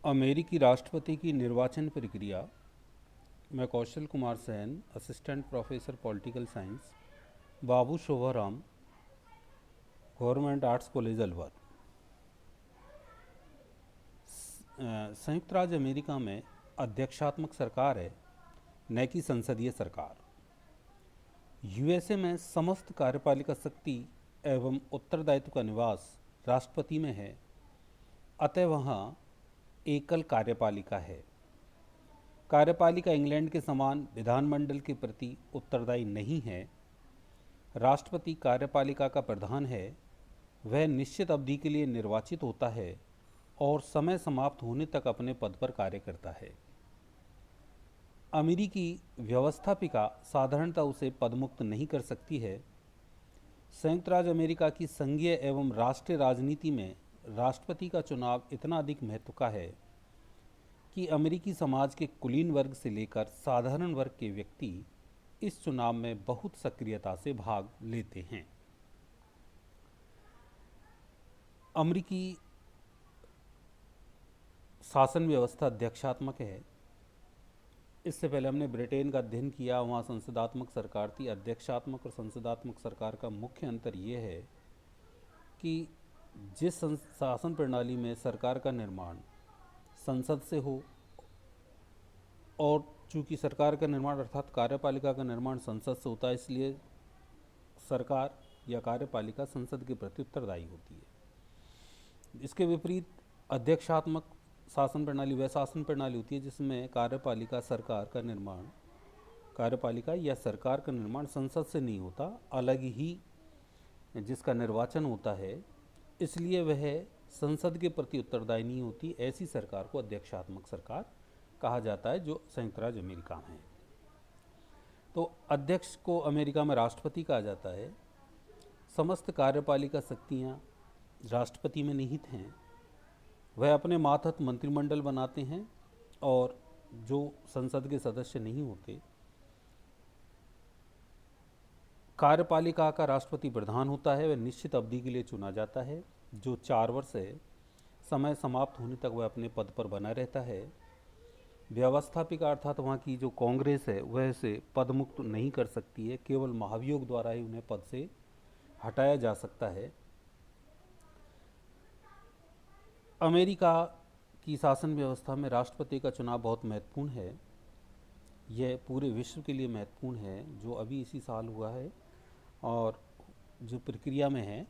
अमेरिकी राष्ट्रपति की निर्वाचन प्रक्रिया। मैं Kaushal Kumar Sain, assistant professor political science, Babu Shobharam, government arts college Alwar. संयुक्त राज्य अमेरिका में अध्यक्षात्मक सरकार है, न कि संसदीय सरकार। यूएसए में समस्त कार्यपालिका शक्ति एवं उत्तरदायित्व का निवास राष्ट्रपति में है, अतः वहाँ एकल कार्यपालिका है। कार्यपालिका इंग्लैंड के समान विधानमंडल के प्रति उत्तरदायी नहीं है। राष्ट्रपति कार्यपालिका का प्रधान है। वह निश्चित अवधि के लिए निर्वाचित होता है और समय समाप्त होने तक अपने पद पर कार्य करता है। अमेरिकी व्यवस्थापिका साधारणतः उसे पदमुक्त नहीं कर सकती है। संयुक्त राज्य अमेरिका की संघीय एवं राष्ट्रीय राजनीति में राष्ट्रपति का चुनाव इतना अधिक महत्व का है कि अमेरिकी समाज के कुलीन वर्ग से लेकर साधारण वर्ग के व्यक्ति इस चुनाव में बहुत सक्रियता से भाग लेते हैं। अमेरिकी शासन व्यवस्था अध्यक्षात्मक है। इससे पहले हमने ब्रिटेन का अध्ययन किया, वहाँ संसदात्मक सरकार थी। अध्यक्षात्मक और संसदात्मक सरकार का मुख्य अंतर ये है कि जिस शासन प्रणाली में सरकार का निर्माण संसद से हो, और चूंकि सरकार का निर्माण अर्थात कार्यपालिका का निर्माण संसद से होता है, इसलिए सरकार या कार्यपालिका संसद के प्रति उत्तरदायी होती है। इसके विपरीत अध्यक्षात्मक शासन प्रणाली वह शासन प्रणाली होती है जिसमें कार्यपालिका या सरकार का निर्माण संसद से नहीं होता, अलग ही जिसका निर्वाचन होता है, इसलिए वह संसद के प्रति उत्तरदायी नहीं होती। ऐसी सरकार को अध्यक्षात्मक सरकार कहा जाता है, जो संयुक्त राज्य अमेरिका में है। तो अध्यक्ष को अमेरिका में राष्ट्रपति कहा जाता है। समस्त कार्यपालिका शक्तियाँ राष्ट्रपति में निहित हैं। वह अपने मातहत मंत्रिमंडल बनाते हैं और जो संसद के सदस्य नहीं होते। कार्यपालिका का राष्ट्रपति प्रधान होता है। वह निश्चित अवधि के लिए चुना जाता है, जो 4 वर्ष है। समय समाप्त होने तक वह अपने पद पर बना रहता है। व्यवस्थापिका अर्थात वहाँ की जो कांग्रेस है, वह इसे पदमुक्त नहीं कर सकती है। केवल महाभियोग द्वारा ही उन्हें पद से हटाया जा सकता है। अमेरिका की शासन व्यवस्था में राष्ट्रपति का चुनाव बहुत महत्वपूर्ण है। यह पूरे विश्व के लिए महत्वपूर्ण है, जो अभी इसी साल हुआ है और जो प्रक्रिया में है।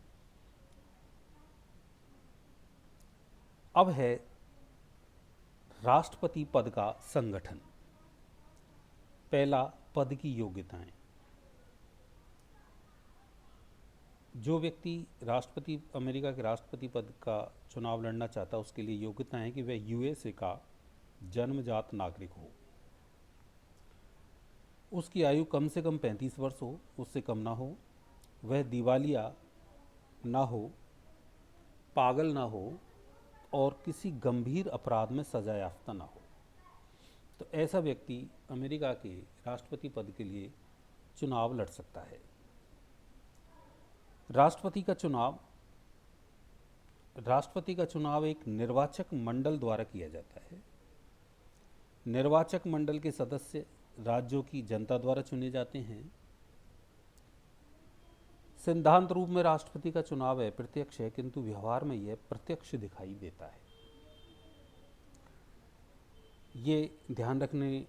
अब है राष्ट्रपति पद का संगठन। पहला, पद की योग्यताएं। जो व्यक्ति अमेरिका के राष्ट्रपति पद का चुनाव लड़ना चाहता है, उसके लिए योग्यता है कि वह यूएसए का जन्मजात नागरिक हो, उसकी आयु कम से कम 35 वर्ष हो, उससे कम ना हो, वह दिवालिया ना हो, पागल ना हो और किसी गंभीर अपराध में सजा याफ्ता ना हो। तो ऐसा व्यक्ति अमेरिका के राष्ट्रपति पद के लिए चुनाव लड़ सकता है। राष्ट्रपति का चुनाव एक निर्वाचक मंडल द्वारा किया जाता है। निर्वाचक मंडल के सदस्य राज्यों की जनता द्वारा चुने जाते हैं। सिद्धांत रूप में राष्ट्रपति का चुनाव अप्रत्यक्ष है, किंतु व्यवहार में यह प्रत्यक्ष दिखाई देता है। ये ध्यान रखने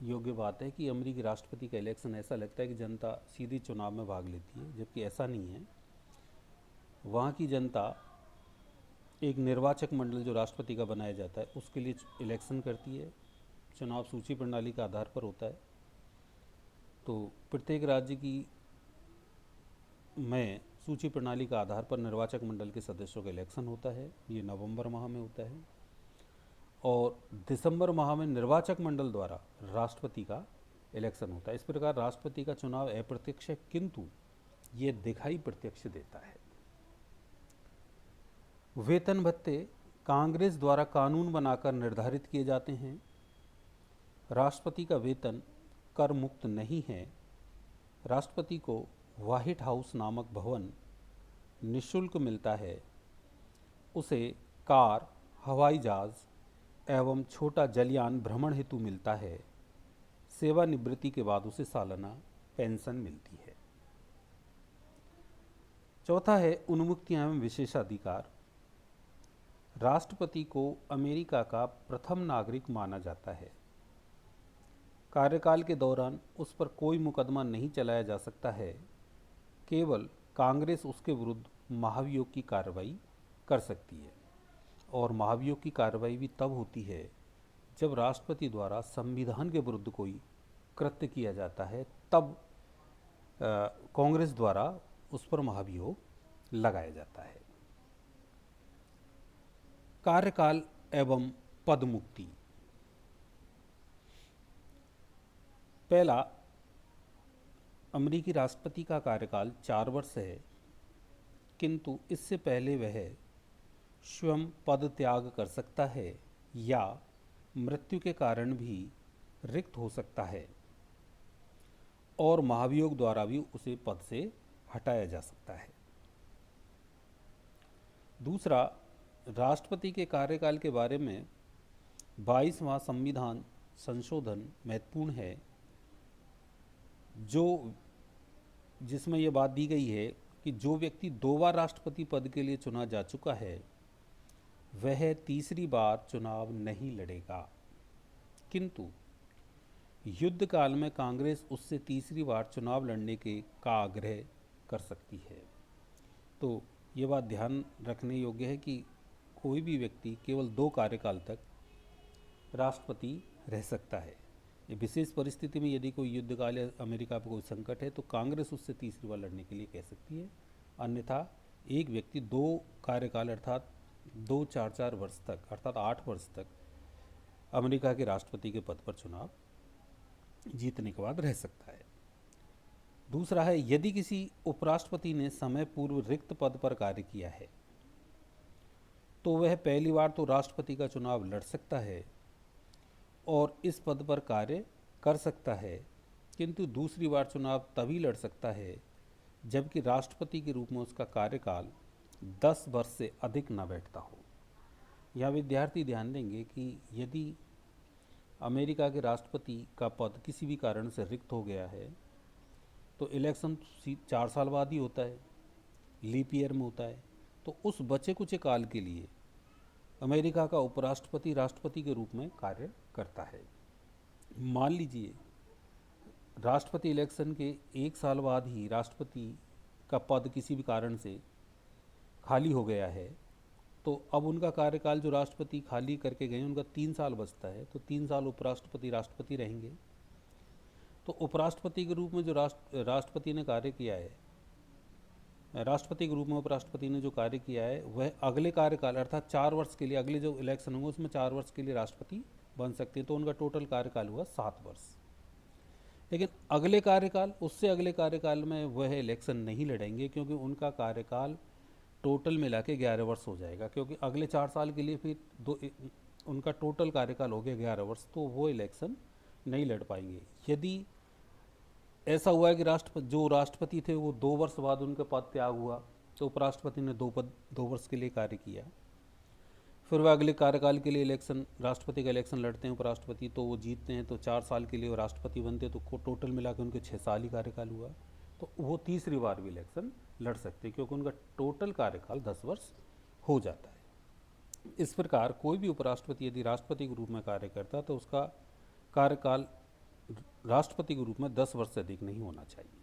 योग्य बात है कि अमेरिकी राष्ट्रपति का इलेक्शन ऐसा लगता है कि जनता सीधी चुनाव में भाग लेती है, जबकि ऐसा नहीं है। वहाँ की जनता एक निर्वाचक मंडल जो राष्ट्रपति का बनाया जाता है, उसके लिए इलेक्शन करती है। चुनाव सूची प्रणाली के आधार पर होता है। तो प्रत्येक राज्य की में सूची प्रणाली का आधार पर निर्वाचक मंडल के सदस्यों का इलेक्शन होता है। ये नवंबर माह में होता है और दिसंबर माह में निर्वाचक मंडल द्वारा राष्ट्रपति का इलेक्शन होता है। इस प्रकार राष्ट्रपति का चुनाव अप्रत्यक्ष है, किंतु ये दिखाई प्रत्यक्ष देता है। वेतन भत्ते कांग्रेस द्वारा कानून बनाकर निर्धारित किए जाते हैं। राष्ट्रपति का वेतन कर मुक्त नहीं है। राष्ट्रपति को व्हाइट हाउस नामक भवन निःशुल्क मिलता है। उसे कार, हवाई जहाज एवं छोटा जलयान भ्रमण हेतु मिलता है। सेवानिवृत्ति के बाद उसे सालाना पेंशन मिलती है। चौथा है उन्मुक्तियां एवं विशेषाधिकार। राष्ट्रपति को अमेरिका का प्रथम नागरिक माना जाता है। कार्यकाल के दौरान उस पर कोई मुकदमा नहीं चलाया जा सकता है। केवल कांग्रेस उसके विरुद्ध महाभियोग की कार्रवाई कर सकती है, और महाभियोग की कार्रवाई भी तब होती है जब राष्ट्रपति द्वारा संविधान के विरुद्ध कोई कृत्य किया जाता है, तब कांग्रेस द्वारा उस पर महाभियोग लगाया जाता है। कार्यकाल एवं पदमुक्ति। पहला, अमेरिकी राष्ट्रपति का कार्यकाल 4 वर्ष है, किंतु इससे पहले वह स्वयं पद त्याग कर सकता है या मृत्यु के कारण भी रिक्त हो सकता है, और महाभियोग द्वारा भी उसे पद से हटाया जा सकता है। दूसरा, राष्ट्रपति के कार्यकाल के बारे में 22वां संविधान संशोधन महत्वपूर्ण है, जिसमें यह बात दी गई है कि जो व्यक्ति 2 बार राष्ट्रपति पद के लिए चुना जा चुका है वह तीसरी बार चुनाव नहीं लड़ेगा, किंतु युद्ध काल में कांग्रेस उससे तीसरी बार चुनाव लड़ने का आग्रह कर सकती है। तो ये बात ध्यान रखने योग्य है कि कोई भी व्यक्ति केवल 2 कार्यकाल तक राष्ट्रपति रह सकता है। ये विशेष परिस्थिति में यदि कोई युद्ध काल या अमेरिका पर कोई संकट है तो कांग्रेस उससे तीसरी बार लड़ने के लिए कह सकती है, अन्यथा एक व्यक्ति 2 कार्यकाल अर्थात 2 4 वर्ष तक अर्थात 8 वर्ष तक अमेरिका के राष्ट्रपति के पद पर चुनाव जीतने के बाद रह सकता है। दूसरा है, यदि किसी उपराष्ट्रपति ने समय पूर्व रिक्त पद पर कार्य किया है तो वह पहली बार तो राष्ट्रपति का चुनाव लड़ सकता है और इस पद पर कार्य कर सकता है, किंतु दूसरी बार चुनाव तभी लड़ सकता है जबकि राष्ट्रपति के रूप में उसका कार्यकाल 10 वर्ष से अधिक न बैठता हो। यह विद्यार्थी ध्यान देंगे कि यदि अमेरिका के राष्ट्रपति का पद किसी भी कारण से रिक्त हो गया है तो इलेक्शन 4 साल बाद ही होता है, लीप ईयर में होता है, तो उस बचे कुछ काल के लिए अमेरिका का उपराष्ट्रपति राष्ट्रपति के रूप में कार्य करता है। मान लीजिए राष्ट्रपति इलेक्शन के 1 साल बाद ही राष्ट्रपति का पद किसी भी कारण से खाली हो गया है, तो अब उनका कार्यकाल जो राष्ट्रपति खाली करके गए उनका 3 साल बचता है, तो 3 साल उपराष्ट्रपति राष्ट्रपति रहेंगे। तो उपराष्ट्रपति के रूप में जो राष्ट्रपति ने कार्य किया है, राष्ट्रपति के रूप में उपराष्ट्रपति ने जो कार्य किया है वह अगले कार्यकाल अर्थात 4 वर्ष के लिए, अगले जो इलेक्शन होंगे उसमें 4 वर्ष के लिए राष्ट्रपति बन सकते हैं, तो उनका टोटल कार्यकाल हुआ 7 वर्ष। लेकिन अगले कार्यकाल, उससे अगले कार्यकाल में वह इलेक्शन नहीं लड़ेंगे क्योंकि उनका कार्यकाल टोटल मिला के 11 वर्ष हो जाएगा, क्योंकि अगले 4 साल के लिए फिर उनका टोटल कार्यकाल हो गया 11 वर्ष, तो वो इलेक्शन नहीं लड़ पाएंगे। यदि ऐसा हुआ है कि जो राष्ट्रपति थे वो 2 वर्ष बाद उनका पद त्याग हुआ, तो उपराष्ट्रपति ने 2 वर्ष के लिए कार्य किया, फिर वह अगले कार्यकाल के लिए राष्ट्रपति का इलेक्शन लड़ते हैं उपराष्ट्रपति, तो वो जीतते हैं, तो 4 साल के लिए वो राष्ट्रपति बनते हैं, तो टोटल मिला के उनके 6 साल ही कार्यकाल हुआ, तो वो तीसरी बार भी इलेक्शन लड़ सकते हैं क्योंकि उनका टोटल कार्यकाल 10 वर्ष हो जाता है। इस प्रकार कोई भी उपराष्ट्रपति यदि राष्ट्रपति के रूप में कार्य करता है तो उसका कार्यकाल राष्ट्रपति के रूप में 10 वर्ष से अधिक नहीं होना चाहिए।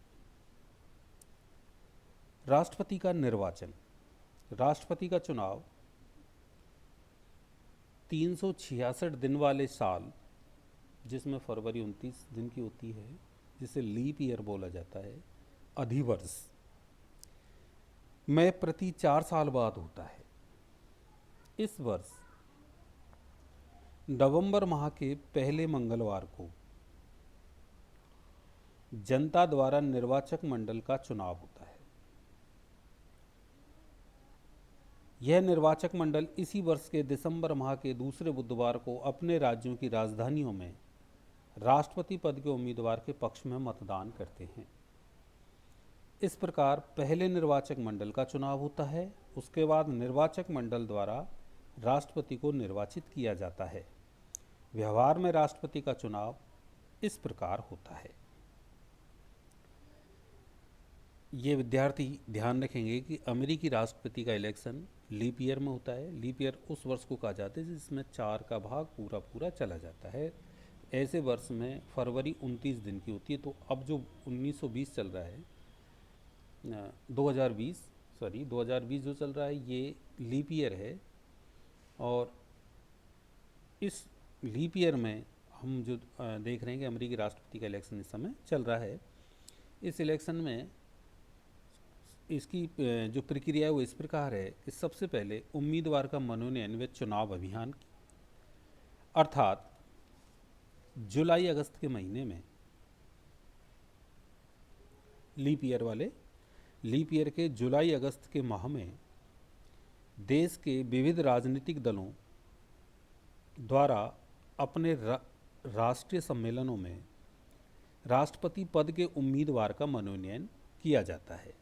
राष्ट्रपति का निर्वाचन। राष्ट्रपति का चुनाव 366 दिन वाले साल, जिसमें फरवरी 29 दिन की होती है, जिसे लीप ईयर बोला जाता है, अधिवर्ष में प्रति 4 साल बाद होता है। इस वर्ष नवंबर माह के पहले मंगलवार को जनता द्वारा निर्वाचक मंडल का चुनाव होता है। यह निर्वाचक मंडल इसी वर्ष के दिसंबर माह के दूसरे बुधवार को अपने राज्यों की राजधानियों में राष्ट्रपति पद के उम्मीदवार के पक्ष में मतदान करते हैं। इस प्रकार पहले निर्वाचक मंडल का चुनाव होता है, उसके बाद निर्वाचक मंडल द्वारा राष्ट्रपति को निर्वाचित किया जाता है। व्यवहार में राष्ट्रपति का चुनाव इस प्रकार होता है। ये विद्यार्थी ध्यान रखेंगे कि अमेरिकी राष्ट्रपति का इलेक्शन लीप ईयर में होता है। लीप ईयर उस वर्ष को कहा जाता है जिसमें 4 का भाग पूरा पूरा चला जाता है। ऐसे वर्ष में फरवरी 29 दिन की होती है। तो अब जो 1920 चल रहा है, 2020 जो चल रहा है, ये लीप ईयर है। और इस लीप ईयर में हम जो देख रहे हैं कि अमेरिकी राष्ट्रपति का इलेक्शन इस समय चल रहा है। इस इलेक्शन में इसकी जो प्रक्रिया है वो इस प्रकार है कि सबसे पहले उम्मीदवार का मनोनयन व चुनाव अभियान, अर्थात जुलाई अगस्त के महीने में, लीप ईयर के जुलाई अगस्त के माह में देश के विविध राजनीतिक दलों द्वारा अपने राष्ट्रीय सम्मेलनों में राष्ट्रपति पद के उम्मीदवार का मनोनयन किया जाता है।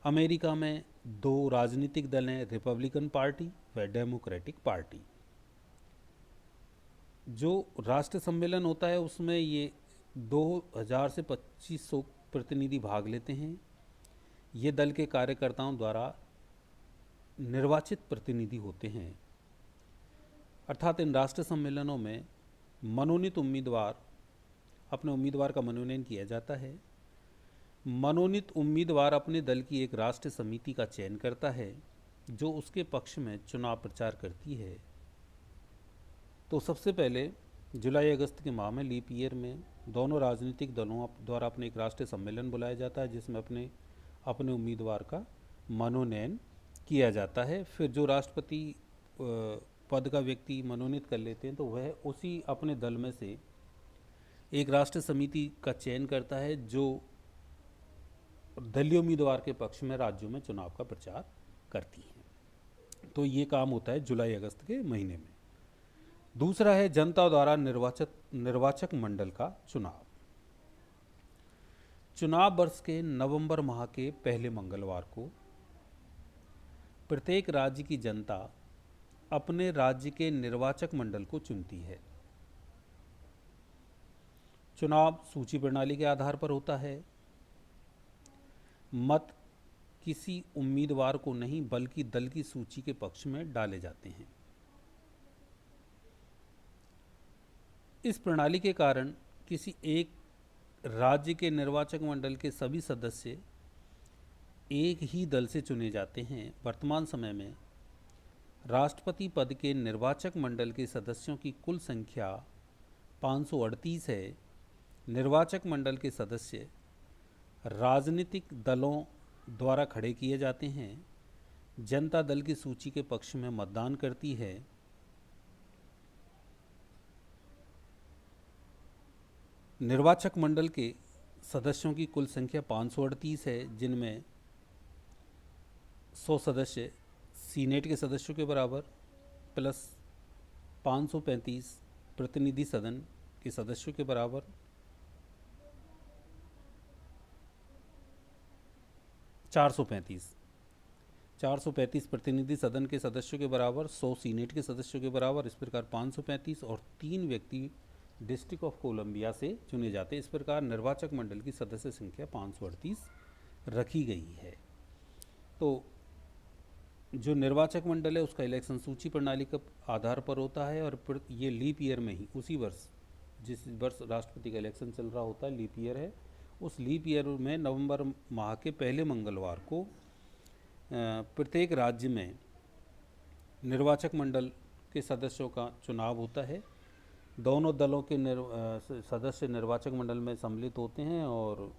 अमेरिका में 2 राजनीतिक दल हैं, रिपब्लिकन पार्टी व डेमोक्रेटिक पार्टी। जो राष्ट्रीय सम्मेलन होता है उसमें ये 2000 से 2500 प्रतिनिधि भाग लेते हैं। ये दल के कार्यकर्ताओं द्वारा निर्वाचित प्रतिनिधि होते हैं। अर्थात इन राष्ट्रीय सम्मेलनों में मनोनीत अपने उम्मीदवार का मनोनयन किया जाता है। मनोनीत उम्मीदवार अपने दल की एक राष्ट्रीय समिति का चयन करता है जो उसके पक्ष में चुनाव प्रचार करती है। तो सबसे पहले जुलाई अगस्त के माह में लीप ईयर में दोनों राजनीतिक दलों द्वारा अपने एक राष्ट्रीय सम्मेलन बुलाया जाता है जिसमें अपने उम्मीदवार का मनोनयन किया जाता है। फिर जो राष्ट्रपति पद का व्यक्ति मनोनीत कर लेते हैं तो वह उसी अपने दल में से एक राष्ट्रीय समिति का चयन करता है जो दलीय उम्मीदवार के पक्ष में राज्यों में चुनाव का प्रचार करती है। तो ये काम होता है जुलाई अगस्त के महीने में। दूसरा है जनता द्वारा निर्वाचक मंडल का चुनाव। चुनाव वर्ष के नवंबर माह के पहले मंगलवार को प्रत्येक राज्य की जनता अपने राज्य के निर्वाचक मंडल को चुनती है। चुनाव सूची प्रणाली के आधार पर होता है। मत किसी उम्मीदवार को नहीं बल्कि दल की सूची के पक्ष में डाले जाते हैं। इस प्रणाली के कारण किसी एक राज्य के निर्वाचक मंडल के सभी सदस्य एक ही दल से चुने जाते हैं। वर्तमान समय में राष्ट्रपति पद के निर्वाचक मंडल के सदस्यों की कुल संख्या 538 है। निर्वाचक मंडल के सदस्य राजनीतिक दलों द्वारा खड़े किए जाते हैं। जनता दल की सूची के पक्ष में मतदान करती है। निर्वाचक मंडल के सदस्यों की कुल संख्या 538 है, जिनमें 100 सदस्य सीनेट के सदस्यों के बराबर प्लस 535 प्रतिनिधि सदन के सदस्यों के बराबर, 435 प्रतिनिधि सदन के सदस्यों के बराबर, 100 सीनेट के सदस्यों के बराबर। इस प्रकार 535 और 3 व्यक्ति डिस्ट्रिक्ट ऑफ कोलंबिया से चुने जाते हैं। इस प्रकार निर्वाचक मंडल की सदस्य संख्या 538 रखी गई है। तो जो निर्वाचक मंडल है उसका इलेक्शन सूची प्रणाली के आधार पर होता है और ये लीप ईयर में ही, उसी वर्ष जिस वर्ष राष्ट्रपति का इलेक्शन चल रहा होता है, लीप ईयर है, उस लीप ईयर में नवंबर माह के पहले मंगलवार को प्रत्येक राज्य में निर्वाचक मंडल के सदस्यों का चुनाव होता है। दोनों दलों के सदस्य निर्वाचक मंडल में सम्मिलित होते हैं और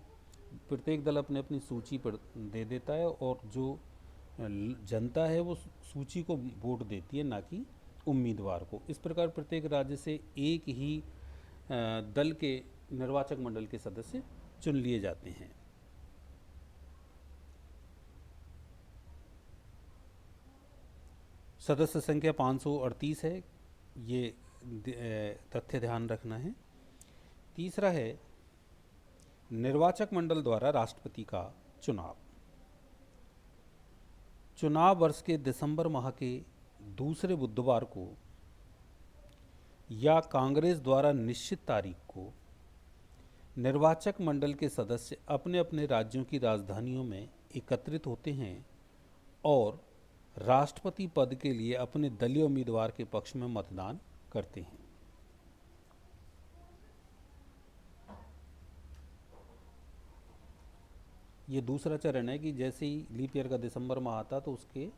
प्रत्येक दल अपने अपनी सूची पर दे देता है और जो जनता है वो सूची को वोट देती है, ना कि उम्मीदवार को। इस प्रकार प्रत्येक राज्य से एक ही दल के निर्वाचक मंडल के सदस्य चुन लिए जाते हैं। सदस्य संख्या 538 है, ये तथ्य ध्यान रखना है। तीसरा है निर्वाचक मंडल द्वारा राष्ट्रपति का चुनाव। चुनाव वर्ष के दिसंबर माह के दूसरे बुधवार को या कांग्रेस द्वारा निश्चित तारीख को निर्वाचक मंडल के सदस्य अपने अपने राज्यों की राजधानियों में एकत्रित होते हैं और राष्ट्रपति पद के लिए अपने दलीय उम्मीदवार के पक्ष में मतदान करते हैं। ये दूसरा चरण है कि जैसे ही लीप ईयर का दिसंबर माह आता तो उसके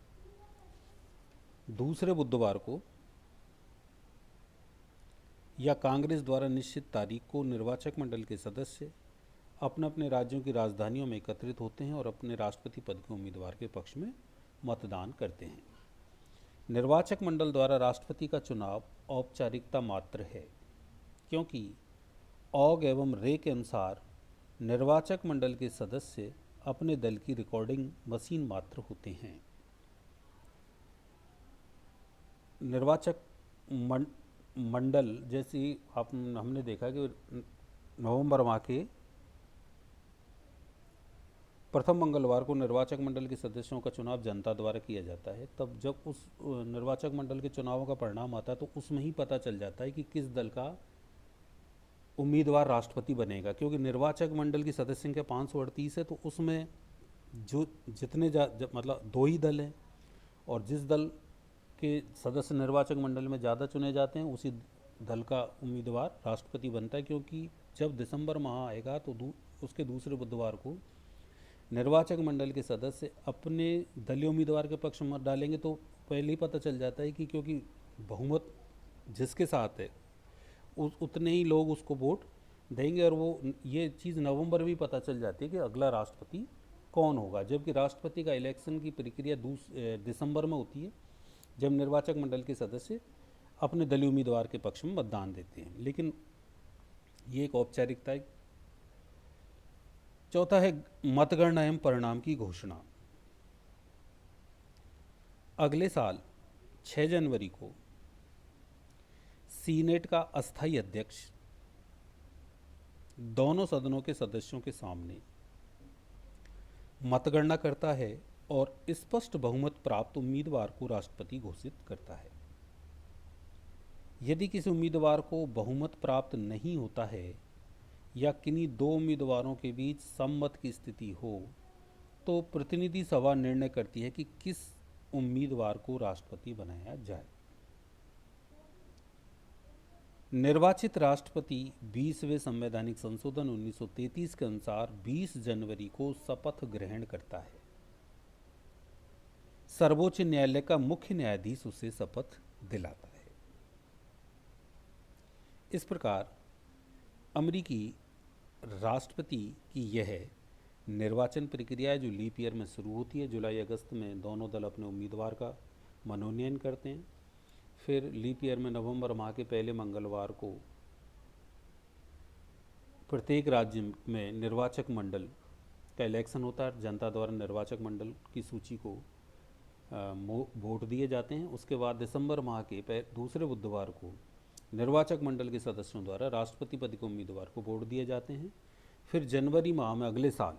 दूसरे बुधवार को या कांग्रेस द्वारा निश्चित तारीख को निर्वाचक मंडल के सदस्य अपने अपने राज्यों की राजधानियों में एकत्रित होते हैं और अपने राष्ट्रपति पद के उम्मीदवार के पक्ष में मतदान करते हैं। निर्वाचक मंडल द्वारा राष्ट्रपति का चुनाव औपचारिकता मात्र है, क्योंकि ऑग एवं रे के अनुसार निर्वाचक मंडल के सदस्य अपने दल की रिकॉर्डिंग मशीन मात्र होते हैं। निर्वाचक मंडल जैसी हमने देखा कि नवंबर माह के प्रथम मंगलवार को निर्वाचक मंडल के सदस्यों का चुनाव जनता द्वारा किया जाता है। तब जब उस निर्वाचक मंडल के चुनावों का परिणाम आता है तो उसमें ही पता चल जाता है कि किस दल का उम्मीदवार राष्ट्रपति बनेगा, क्योंकि निर्वाचक मंडल की सदस्य संख्या 538 है। तो उसमें जो जितने मतलब 2 ही दल हैं और जिस दल के सदस्य निर्वाचक मंडल में ज़्यादा चुने जाते हैं उसी दल का उम्मीदवार राष्ट्रपति बनता है। क्योंकि जब दिसंबर माह आएगा तो उसके दूसरे बुधवार को निर्वाचक मंडल के सदस्य अपने दलीय उम्मीदवार के पक्ष में मत डालेंगे तो पहले ही पता चल जाता है कि क्योंकि बहुमत जिसके साथ है उतने ही लोग उसको वोट देंगे और वो ये चीज़ नवंबर में भी पता चल जाती है कि अगला राष्ट्रपति कौन होगा। जबकि राष्ट्रपति का इलेक्शन की प्रक्रिया दिसंबर में होती है, जब निर्वाचक मंडल के सदस्य अपने दलीय उम्मीदवार के पक्ष में मतदान देते हैं। लेकिन ये एक औपचारिकता है। चौथा है मतगणना एवं परिणाम की घोषणा। अगले साल 6 जनवरी को सीनेट का अस्थायी अध्यक्ष दोनों सदनों के सदस्यों के सामने मतगणना करता है और स्पष्ट बहुमत प्राप्त उम्मीदवार को राष्ट्रपति घोषित करता है। यदि किसी उम्मीदवार को बहुमत प्राप्त नहीं होता है या किन्हीं 2 उम्मीदवारों के बीच सम्मत की स्थिति हो तो प्रतिनिधि सभा निर्णय करती है कि किस उम्मीदवार को राष्ट्रपति बनाया जाए। निर्वाचित राष्ट्रपति 20वें संवैधानिक संशोधन 1933 के अनुसार 20 जनवरी को शपथ ग्रहण करता है। सर्वोच्च न्यायालय का मुख्य न्यायाधीश उसे शपथ दिलाता है। इस प्रकार अमेरिकी राष्ट्रपति की यह निर्वाचन प्रक्रिया है जो लीप ईयर में शुरू होती है। जुलाई अगस्त में दोनों दल अपने उम्मीदवार का मनोनयन करते हैं। फिर लीप ईयर में नवंबर माह के पहले मंगलवार को प्रत्येक राज्य में निर्वाचक मंडल का इलेक्शन होता है। जनता द्वारा निर्वाचक मंडल की सूची को वोट दिए जाते हैं। उसके बाद दिसंबर माह के दूसरे बुधवार को निर्वाचक मंडल के सदस्यों द्वारा राष्ट्रपति पद के उम्मीदवार को वोट दिए जाते हैं। फिर जनवरी माह में अगले साल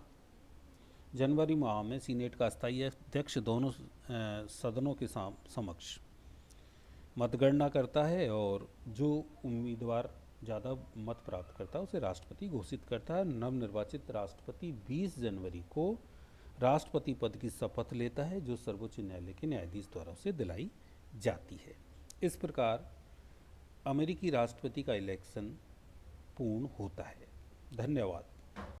जनवरी माह में सीनेट का अस्थायी अध्यक्ष दोनों सदनों के समक्ष मतगणना करता है और जो उम्मीदवार ज़्यादा मत प्राप्त करता है उसे राष्ट्रपति घोषित करता है। नवनिर्वाचित राष्ट्रपति 20 जनवरी को राष्ट्रपति पद की शपथ लेता है जो सर्वोच्च न्यायालय के न्यायाधीश द्वारा उसे दिलाई जाती है। इस प्रकार अमेरिकी राष्ट्रपति का इलेक्शन पूर्ण होता है। धन्यवाद।